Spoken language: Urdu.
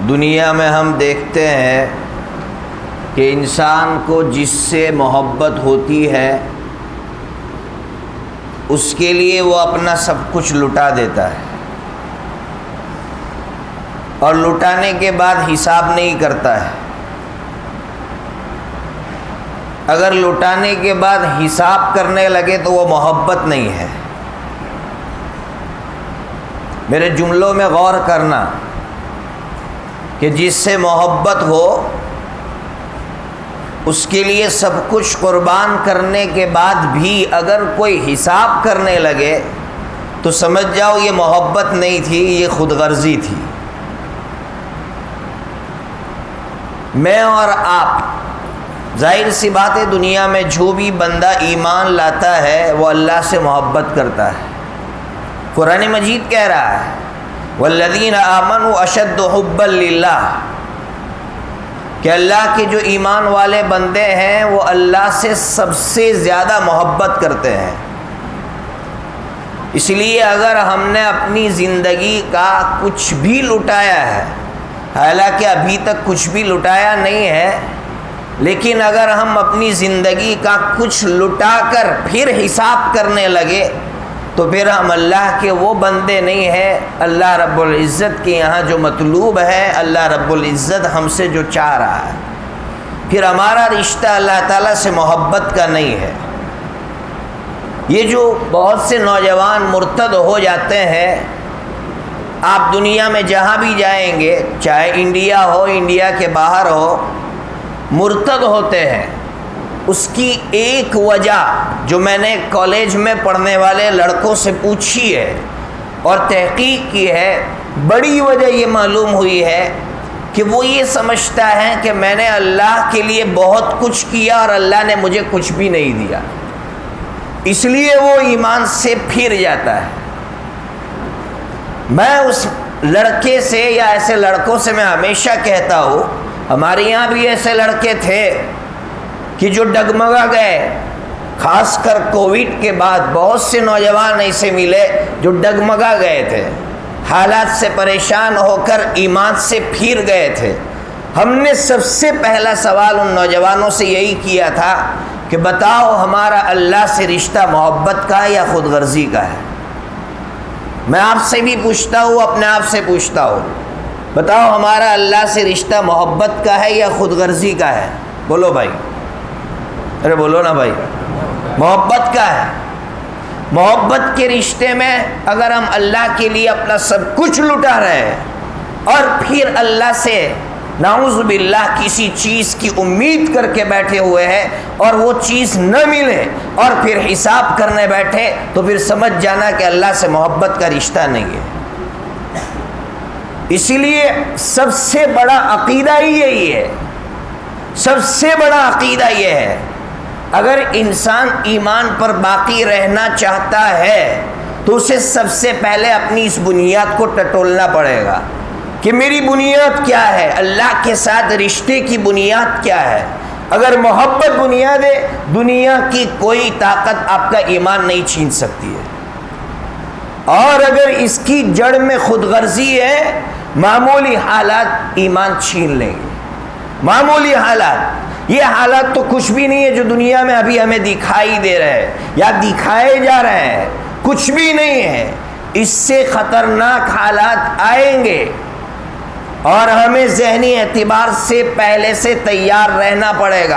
دنیا میں ہم دیکھتے ہیں کہ انسان کو جس سے محبت ہوتی ہے اس کے لیے وہ اپنا سب کچھ لٹا دیتا ہے، اور لٹانے کے بعد حساب نہیں کرتا ہے۔ اگر لٹانے کے بعد حساب کرنے لگے تو وہ محبت نہیں ہے۔ میرے جملوں میں غور کرنا کہ جس سے محبت ہو اس کے لیے سب کچھ قربان کرنے کے بعد بھی اگر کوئی حساب کرنے لگے تو سمجھ جاؤ یہ محبت نہیں تھی، یہ خود غرضی تھی۔ میں اور آپ، ظاہر سی بات ہے، دنیا میں جو بھی بندہ ایمان لاتا ہے وہ اللہ سے محبت کرتا ہے۔ قرآن مجید کہہ رہا ہے والذین آمنوا اشد حبا للہ، کہ اللہ کے جو ایمان والے بندے ہیں وہ اللہ سے سب سے زیادہ محبت کرتے ہیں۔ اس لیے اگر ہم نے اپنی زندگی کا کچھ بھی لٹایا ہے، حالانکہ ابھی تک کچھ بھی لٹایا نہیں ہے، لیکن اگر ہم اپنی زندگی کا کچھ لٹا کر پھر حساب کرنے لگے تو پھر ہم اللہ کے وہ بندے نہیں ہیں۔ اللہ رب العزت کے یہاں جو مطلوب ہے، اللہ رب العزت ہم سے جو چاہ رہا ہے، پھر ہمارا رشتہ اللہ تعالیٰ سے محبت کا نہیں ہے۔ یہ جو بہت سے نوجوان مرتد ہو جاتے ہیں، آپ دنیا میں جہاں بھی جائیں گے، چاہے انڈیا ہو، انڈیا کے باہر ہو، مرتد ہوتے ہیں۔ اس کی ایک وجہ جو میں نے کالج میں پڑھنے والے لڑکوں سے پوچھی ہے اور تحقیق کی ہے، بڑی وجہ یہ معلوم ہوئی ہے کہ وہ یہ سمجھتا ہے کہ میں نے اللہ کے لیے بہت کچھ کیا اور اللہ نے مجھے کچھ بھی نہیں دیا، اس لیے وہ ایمان سے پھر جاتا ہے۔ میں اس لڑکے سے یا ایسے لڑکوں سے میں ہمیشہ کہتا ہوں، ہمارے یہاں بھی ایسے لڑکے تھے کہ جو ڈگمگا گئے، خاص کر کووڈ کے بعد بہت سے نوجوان ایسے ملے جو ڈگمگا گئے تھے، حالات سے پریشان ہو کر ایمان سے پھر گئے تھے۔ ہم نے سب سے پہلا سوال ان نوجوانوں سے یہی کیا تھا کہ بتاؤ ہمارا اللہ سے رشتہ محبت کا ہے یا خود غرضی کا ہے؟ میں آپ سے بھی پوچھتا ہوں، اپنے آپ سے پوچھتا ہوں، بتاؤ ہمارا اللہ سے رشتہ محبت کا ہے یا خود غرضی کا ہے؟ بولو بھائی، ارے بولو نا بھائی، محبت کا ہے۔ محبت کے رشتے میں اگر ہم اللہ کے لیے اپنا سب کچھ لٹا رہے ہیں اور پھر اللہ سے نعوذ باللہ کسی چیز کی امید کر کے بیٹھے ہوئے ہیں اور وہ چیز نہ ملے اور پھر حساب کرنے بیٹھے، تو پھر سمجھ جانا کہ اللہ سے محبت کا رشتہ نہیں ہے۔ اسی لیے سب سے بڑا عقیدہ ہی یہی ہے، سب سے بڑا عقیدہ یہ ہے، اگر انسان ایمان پر باقی رہنا چاہتا ہے تو اسے سب سے پہلے اپنی اس بنیاد کو ٹٹولنا پڑے گا کہ میری بنیاد کیا ہے، اللہ کے ساتھ رشتے کی بنیاد کیا ہے۔ اگر محبت بنیاد ہے، دنیا کی کوئی طاقت آپ کا ایمان نہیں چھین سکتی ہے، اور اگر اس کی جڑ میں خود غرضی ہے، معمولی حالات ایمان چھین لیں گے۔ معمولی حالات، یہ حالات تو کچھ بھی نہیں ہے جو دنیا میں ابھی ہمیں دکھائی دے رہے ہیں یا دکھائے جا رہے ہیں، کچھ بھی نہیں ہے۔ اس سے خطرناک حالات آئیں گے اور ہمیں ذہنی اعتبار سے پہلے سے تیار رہنا پڑے گا۔